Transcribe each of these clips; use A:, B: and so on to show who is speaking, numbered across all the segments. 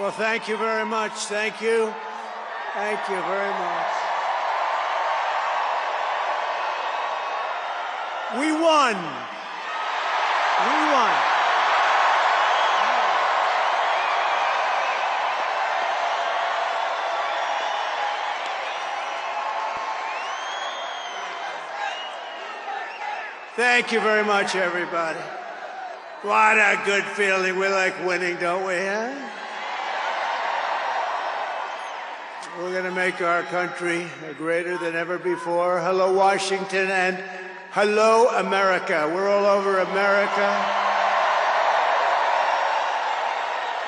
A: Well, thank you very much. Thank you. Thank you very much. We won. We won. Thank you very much, everybody. What a good feeling. We like winning, don't we, huh? We're going to make our country greater than ever before. Hello, Washington, and hello, America. We're all over America.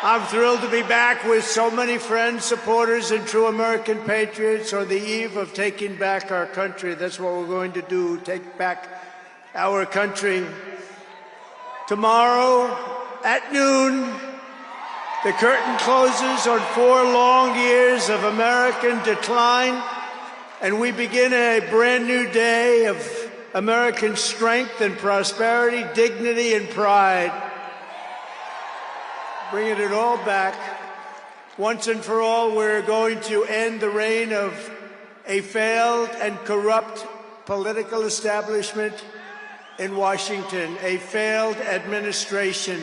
A: I'm thrilled to be back with so many friends, supporters, and true American patriots on the eve of taking back our country. That's what we're going to do, take back our country. Tomorrow at noon, the curtain closes on 4 long years of American decline, and we begin a brand new day of American strength and prosperity, dignity and pride. Bringing it all back. Once and for all, we're going to end the reign of a failed and corrupt political establishment in Washington, a failed administration.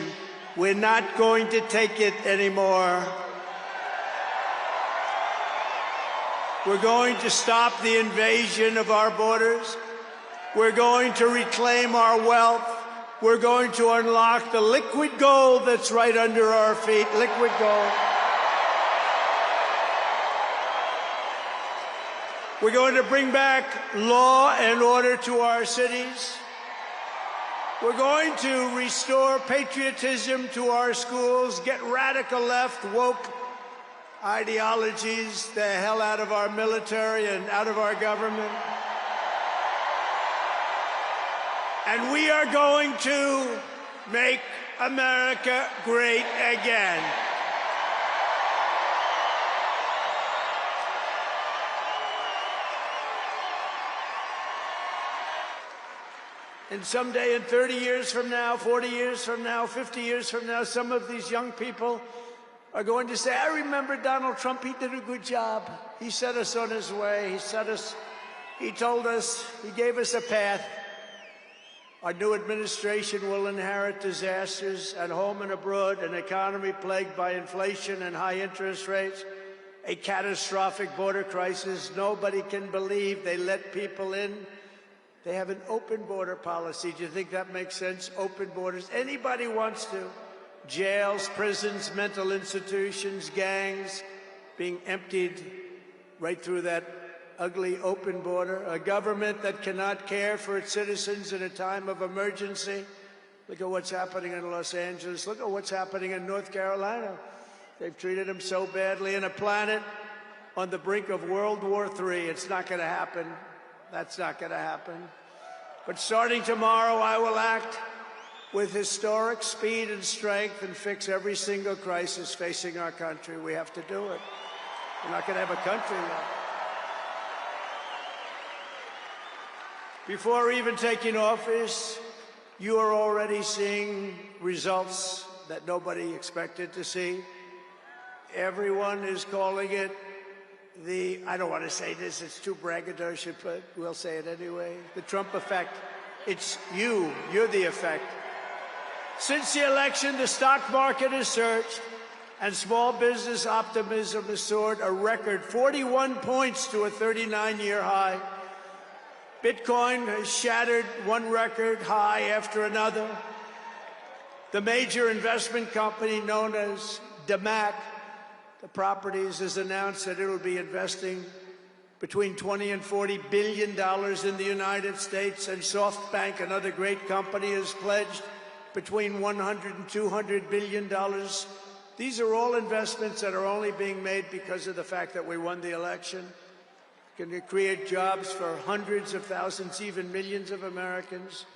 A: We're not going to take it anymore. We're going to stop the invasion of our borders. We're going to reclaim our wealth. We're going to unlock the liquid gold that's right under our feet, liquid gold. We're going to bring back law and order to our cities. We're going to restore patriotism to our schools, get radical left, woke ideologies the hell out of our military and out of our government. And we are going to make America great again. And someday, in 30 years from now, 40 years from now, 50 years from now, some of these young people are going to say, I remember Donald Trump, he did a good job. He set us on his way. He told us, he gave us a path. Our new administration will inherit disasters at home and abroad, an economy plagued by inflation and high interest rates, a catastrophic border crisis. Nobody can believe they let people in. They have an open border policy. Do you think that makes sense? Open borders. Anybody wants to. Jails, prisons, mental institutions, gangs being emptied right through that ugly open border. A government that cannot care for its citizens in a time of emergency. Look at what's happening in Los Angeles. Look at what's happening in North Carolina. They've treated them so badly. In a planet on the brink of World War III. It's not going to happen. That's not going to happen. But starting tomorrow, I will act with historic speed and strength and fix every single crisis facing our country. We have to do it. We're not going to have a country left. Before even taking office, you are already seeing results that nobody expected to see. Everyone is calling it I don't want to say this, it's too braggadocious, but we'll say it anyway. The Trump effect. It's you. You're the effect. Since the election, the stock market has surged, and small business optimism has soared a record 41 points to a 39-year high. Bitcoin has shattered one record high after another. The major investment company known as DMAC, the properties, has announced that it will be investing between $20 and $40 billion in the United States, and SoftBank, another great company, has pledged between $100 and $200 billion. These are all investments that are only being made because of the fact that we won the election. Going to create jobs for hundreds of thousands, even millions of Americans.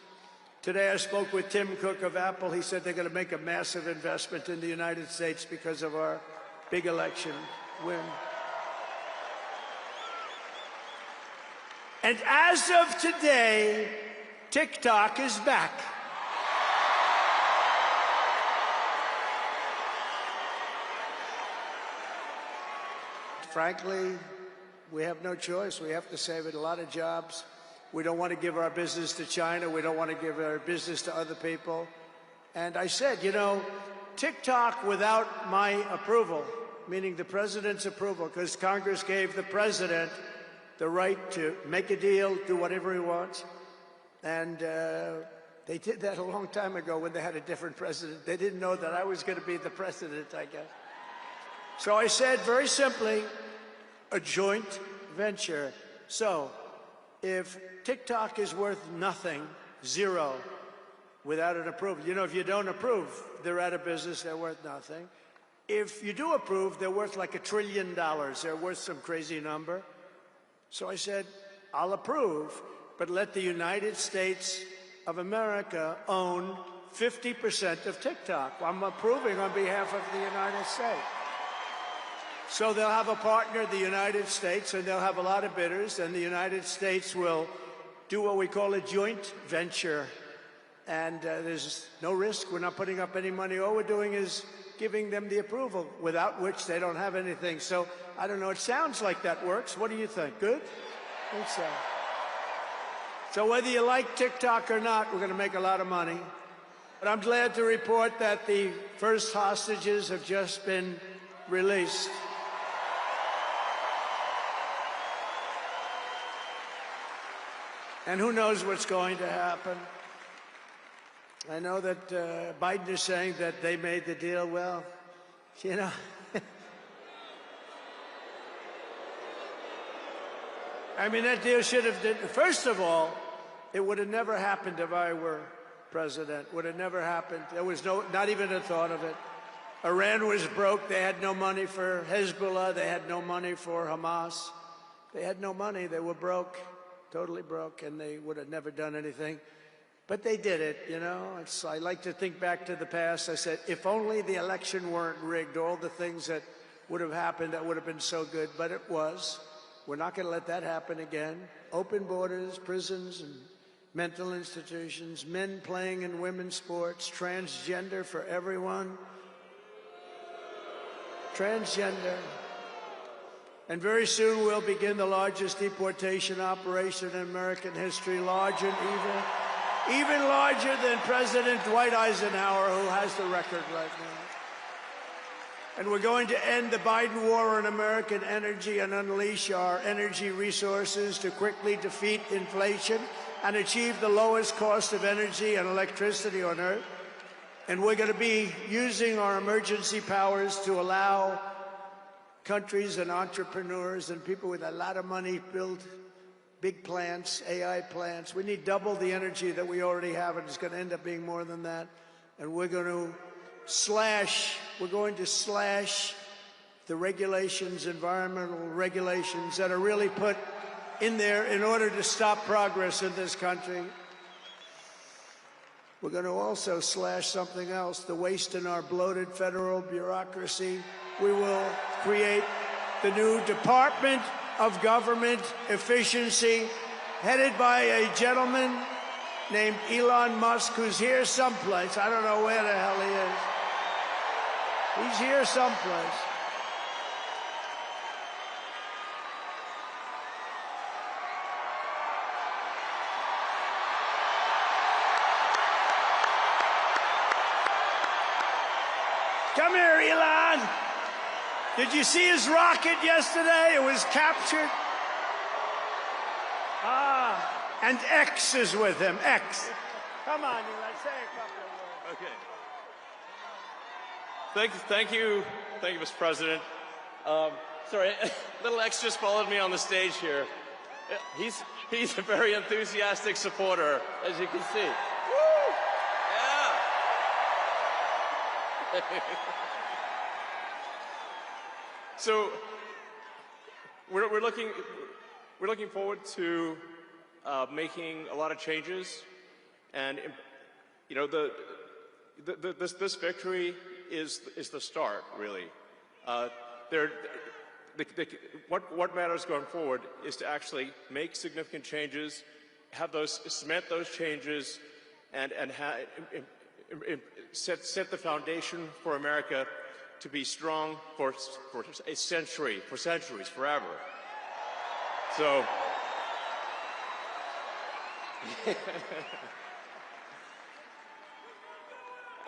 A: Today I spoke with Tim Cook of Apple. He said they're going to make a massive investment in the United States because of our big election win. And as of today, TikTok is back. frankly, we have no choice. We have to save it. A lot of jobs. We don't want to give our business to China. We don't want to give our business to other people. And I said, you know, TikTok without my approval, meaning the president's approval, because Congress gave the president the right to make a deal, do whatever he wants. And they did that a long time ago when they had a different president. They didn't know that I was going to be the president, I guess. So I said, very simply, a joint venture. So if TikTok is worth nothing, zero, without an approval, you know, if you don't approve, they're out of business, they're worth nothing. If you do approve, they're worth like $1 trillion. They're worth some crazy number. So I said, I'll approve, but let the United States of America own 50% of TikTok. I'm approving on behalf of the United States. So they'll have a partner, the United States, and they'll have a lot of bidders, and the United States will do what we call a joint venture. And there's no risk. We're not putting up any money. All we're doing is giving them the approval, without which they don't have anything. So, I don't know, it sounds like that works. What do you think? Good? I think so. So whether you like TikTok or not, we're going to make a lot of money. But I'm glad to report that the first hostages have just been released. And who knows what's going to happen. I know that Biden is saying that they made the deal. Well, you know, I mean, that deal should have done. First of all, it would have never happened if I were president. Would have never happened. There was not even a thought of it. Iran was broke. They had no money for Hezbollah. They had no money for Hamas. They had no money. They were broke, totally broke, and they would have never done anything. But they did it, you know. I like to think back to the past. I said, if only the election weren't rigged, all the things that would have happened, that would have been so good. But it was. We're not going to let that happen again. Open borders, prisons, and mental institutions, men playing in women's sports, transgender for everyone. Transgender. And very soon we'll begin the largest deportation operation in American history, larger and even larger than President Dwight Eisenhower, who has the record right now. And we're going to end the Biden war on American energy and unleash our energy resources to quickly defeat inflation and achieve the lowest cost of energy and electricity on Earth. And we're going to be using our emergency powers to allow countries and entrepreneurs and people with a lot of money build big plants, AI plants. We need double the energy that we already have, and it's going to end up being more than that. And we're going to slash the regulations, environmental regulations that are really put in there in order to stop progress in this country. We're going to also slash something else, the waste in our bloated federal bureaucracy. We will create the new Department of Government Efficiency, headed by a gentleman named Elon Musk, who's here someplace. I don't know where the hell he is. He's here someplace. Come here, Elon. Did you see his rocket yesterday? It was captured. And X is with him. X. Come on, Elon, say a couple of words.
B: Okay. Thank you, Mr. President. Sorry, little X just followed me on the stage here. He's a very enthusiastic supporter, as you can see. Woo! Yeah. So we're looking forward to making a lot of changes, and you know this victory is the start, really. What matters going forward is to actually make significant changes, cement those changes, and set the foundation for America to be strong for a century, for centuries, forever. So,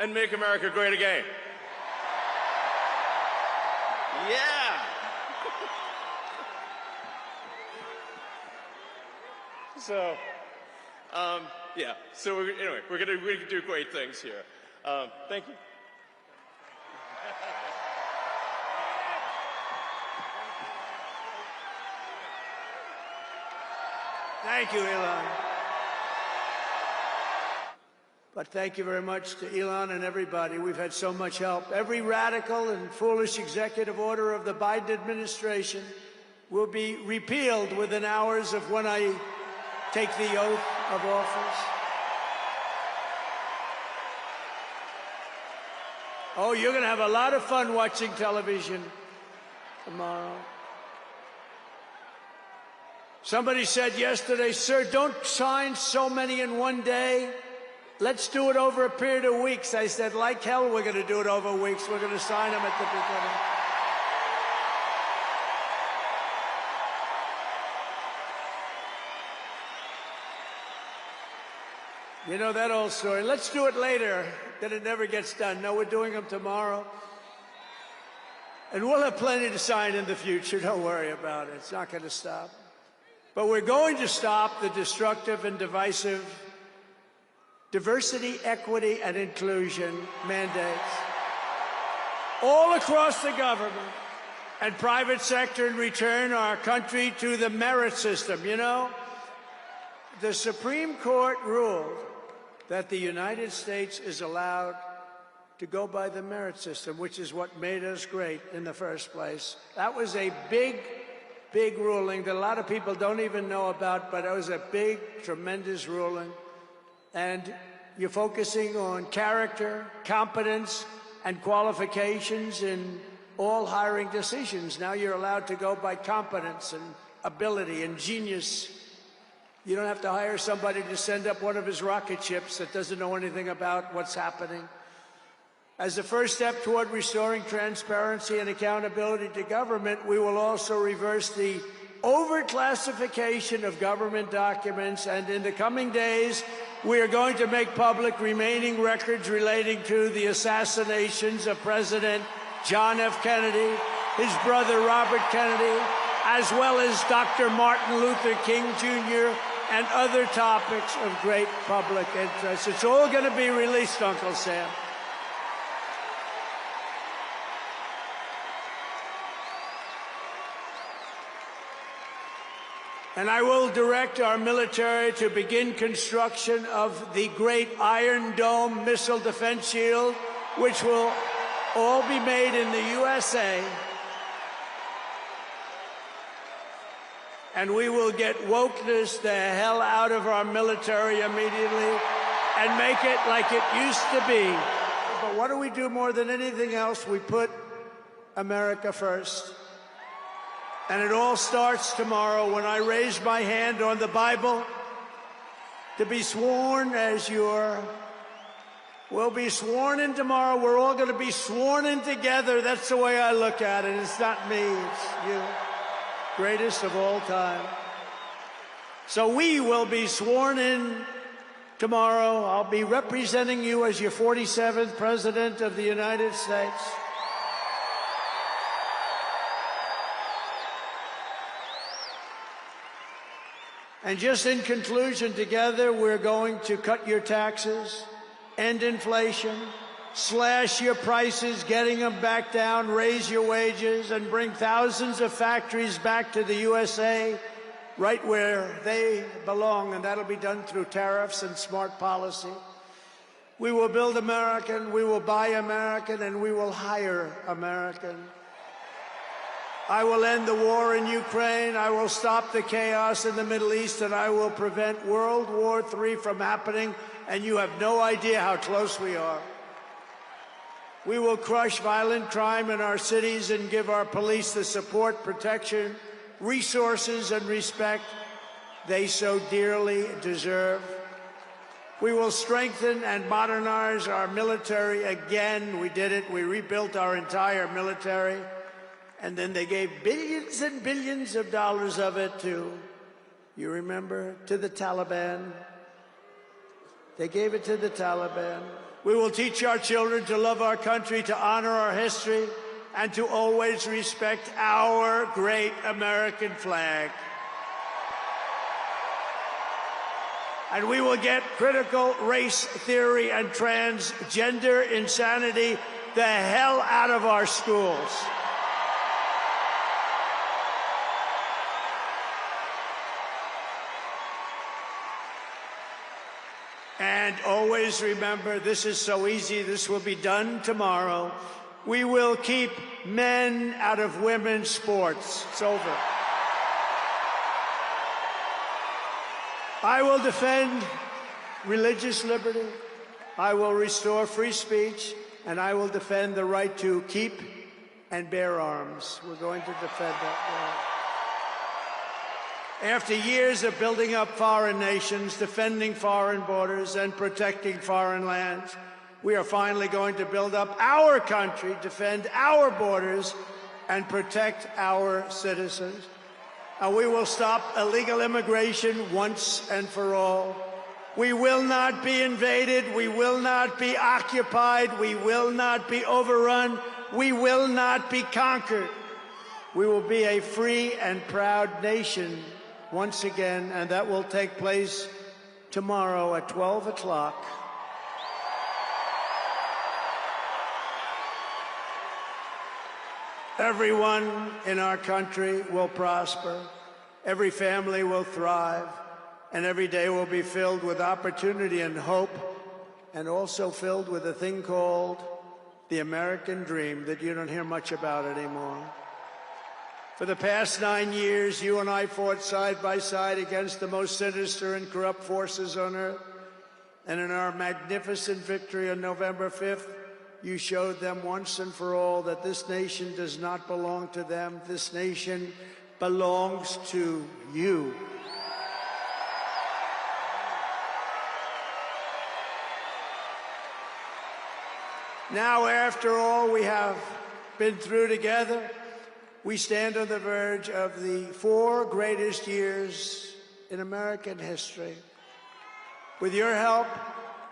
B: and make America great again. Yeah. So, yeah. So anyway, we're gonna do great things here. Thank you.
A: Thank you, Elon. But thank you very much to Elon and everybody. We've had so much help. Every radical and foolish executive order of the Biden administration will be repealed within hours of when I take the oath of office. Oh, you're going to have a lot of fun watching television tomorrow. Somebody said yesterday, sir, don't sign so many in one day. Let's do it over a period of weeks. I said, like hell, we're going to do it over weeks. We're going to sign them at the beginning. You know that old story. Let's do it later. Then it never gets done. No, we're doing them tomorrow. And we'll have plenty to sign in the future. Don't worry about it. It's not going to stop. But we're going to stop the destructive and divisive diversity, equity, and inclusion mandates all across the government and private sector and return our country to the merit system. You know, the Supreme Court ruled that the United States is allowed to go by the merit system, which is what made us great in the first place. That was a big ruling that a lot of people don't even know about, but it was a big, tremendous ruling. And you're focusing on character, competence, and qualifications in all hiring decisions. Now you're allowed to go by competence and ability and genius. You don't have to hire somebody to send up one of his rocket ships that doesn't know anything about what's happening. As a first step toward restoring transparency and accountability to government, we will also reverse the overclassification of government documents, and in the coming days, we are going to make public remaining records relating to the assassinations of President John F. Kennedy, his brother Robert Kennedy, as well as Dr. Martin Luther King Jr., and other topics of great public interest. It's all going to be released, Uncle Sam. And I will direct our military to begin construction of the great Iron Dome missile defense shield, which will all be made in the USA. And we will get wokeness the hell out of our military immediately and make it like it used to be. But what do we do more than anything else? We put America first. And it all starts tomorrow when I raise my hand on the Bible to be sworn as we'll be sworn in tomorrow. We're all going to be sworn in together. That's the way I look at it. It's not me, it's you. Greatest of all time. So we will be sworn in tomorrow. I'll be representing you as your 47th President of the United States. And just in conclusion, together, we're going to cut your taxes, end inflation, slash your prices, getting them back down, raise your wages, and bring thousands of factories back to the USA, right where they belong, and that'll be done through tariffs and smart policy. We will build American, we will buy American, and we will hire American. I will end the war in Ukraine, I will stop the chaos in the Middle East, and I will prevent World War III from happening, and you have no idea how close we are. We will crush violent crime in our cities and give our police the support, protection, resources, and respect they so dearly deserve. We will strengthen and modernize our military again. We did it. We rebuilt our entire military. And then they gave billions and billions of dollars of it to, you remember, to the Taliban. They gave it to the Taliban. We will teach our children to love our country, to honor our history, and to always respect our great American flag. And we will get critical race theory and transgender insanity the hell out of our schools. And always remember, this is so easy, this will be done tomorrow. We will keep men out of women's sports. It's over. I will defend religious liberty. I will restore free speech, and I will defend the right to keep and bear arms. We're going to defend that right. After years of building up foreign nations, defending foreign borders, and protecting foreign lands, we are finally going to build up our country, defend our borders, and protect our citizens. And we will stop illegal immigration once and for all. We will not be invaded. We will not be occupied. We will not be overrun. We will not be conquered. We will be a free and proud nation once again, and that will take place tomorrow at 12 o'clock. Everyone in our country will prosper, every family will thrive, and every day will be filled with opportunity and hope, and also filled with a thing called the American dream that you don't hear much about anymore. For the past 9 years, you and I fought side by side against the most sinister and corrupt forces on earth, and in our magnificent victory on November 5th, you showed them once and for all that this nation does not belong to them. This nation belongs to you. Now, after all we have been through together, we stand on the verge of the 4 greatest years in American history. With your help,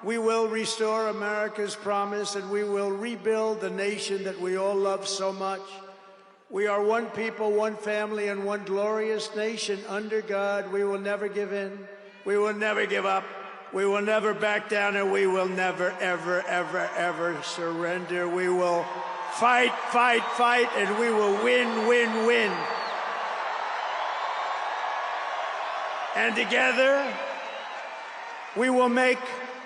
A: we will restore America's promise, and we will rebuild the nation that we all love so much. We are one people, one family, and one glorious nation under God. We will never give in. We will never give up. We will never back down, and we will never, ever, ever, ever surrender. We will fight, fight, fight, and we will win, win, win. And together, we will make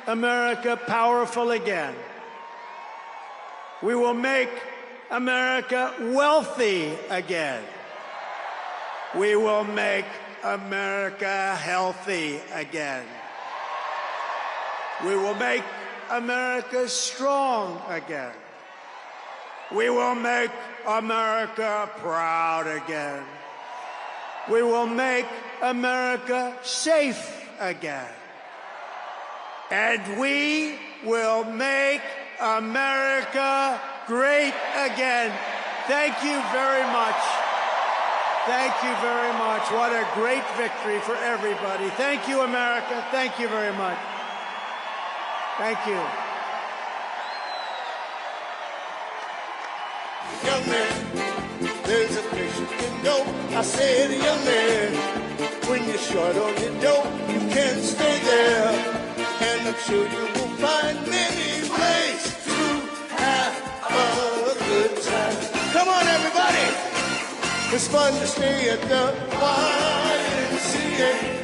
A: America powerful again. We will make America wealthy again. We will make America healthy again. We will make America strong again. We will make America proud again. We will make America safe again. And we will make America great again. Thank you very much. Thank you very much. What a great victory for everybody. Thank you, America. Thank you very much. Thank you.
C: Young man, there's a place you can go. I said, young man, when you're short on your dough, you can stay there. And I'm sure you will find many ways to have a good time. Come on, everybody. It's fun to stay at the YMCA.